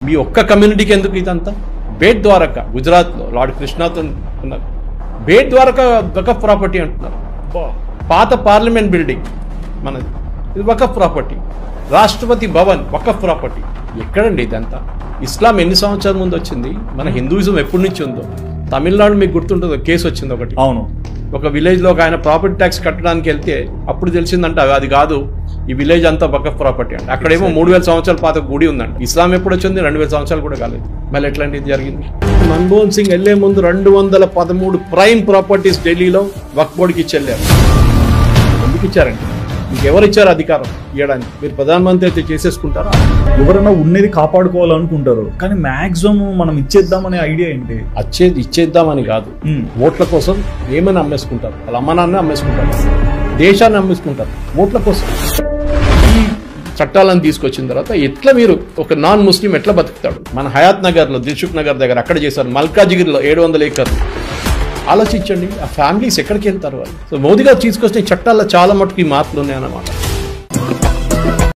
మీ ఒక్క కమ్యూనిటీకి ఎందుకు ఇదంతా? బేట్ ద్వారకా గుజరాత్లో లార్డ్ కృష్ణతో ఉన్నారు. బేట్ ద్వారకా వకఫ్ ప్రాపర్టీ అంటున్నారు. పాత పార్లమెంట్ బిల్డింగ్ మనది, ఇది వకఫ్ ప్రాపర్టీ. రాష్ట్రపతి భవన్ వకఫ్ ప్రాపర్టీ. ఎక్కడండి ఇదంతా? ఇస్లాం ఎన్ని సంవత్సరాల ముందు వచ్చింది? మన హిందూయిజం ఎప్పటి నుంచి ఉందో? తమిళనాడు మీకు గుర్తుంటుందో కేసు వచ్చింది ఒకటి. అవును, ఒక విలేజ్లో ఒక ఆయన ప్రాపర్టీ ట్యాక్స్ కట్టడానికి వెళ్తే అప్పుడు తెలిసిందంట అది కాదు, ఈ విలేజ్ అంతా వకఫ్ ప్రాపర్టీ అంటే. అక్కడేమో 3000 సంవత్సరాల పాత గుడి ఉందంట. ఇస్లాం ఎప్పుడు వచ్చింది? 2000 సంవత్సరాలు కూడా కాలేదు. మళ్ళీ ఎట్లాంటిది జరిగింది? మన్మోహన్ సింగ్ వెళ్లే ముందు 213 ప్రైమ్ ప్రాపర్టీస్ ఢిల్లీలో వక్ఫ్ బోర్డుకి ఇచ్చెళ్ళారు. ఎందుకు ఇచ్చారండి? ఇంకెవరు ఇచ్చారు అధికారం ఇవ్వడానికి? మీరు ప్రధానమంత్రి అయితే చేసేసుకుంటారా? ఎవరైనా ఉన్నది కాపాడుకోవాలనుకుంటారు, కానీ మాక్సిమం మనం ఇచ్చేద్దామనే ఐడియా ఏంటి? ఇచ్చేద్దామని కాదు, ఓట్ల కోసం ఏమైనా అమ్మేసుకుంటారు. వాళ్ళ అమ్మ నాన్న అమ్మేసుకుంటారు, దేశాన్ని అమ్మేసుకుంటారు ఓట్ల కోసం. ఈ చట్టాలను తీసుకొచ్చిన తర్వాత ఎట్లా మీరు ఒక నాన్ ముస్లిం ఎట్లా బతుకుతాడు? మన హయాత్ నగర్లో, దిల్సుఖ్ నగర్ దగ్గర అక్కడ చేశారు. మల్కాజిగిరిలో 700 ఏకర్లు. ఆలోచించండి, ఆ ఫ్యామిలీస్ ఎక్కడికి వెళ్తారు వాళ్ళు? సో మోదీ గారు తీసుకొచ్చిన చట్టాల్లో చాలా మటుకు ఈ మార్పులు ఉన్నాయన్నమాట.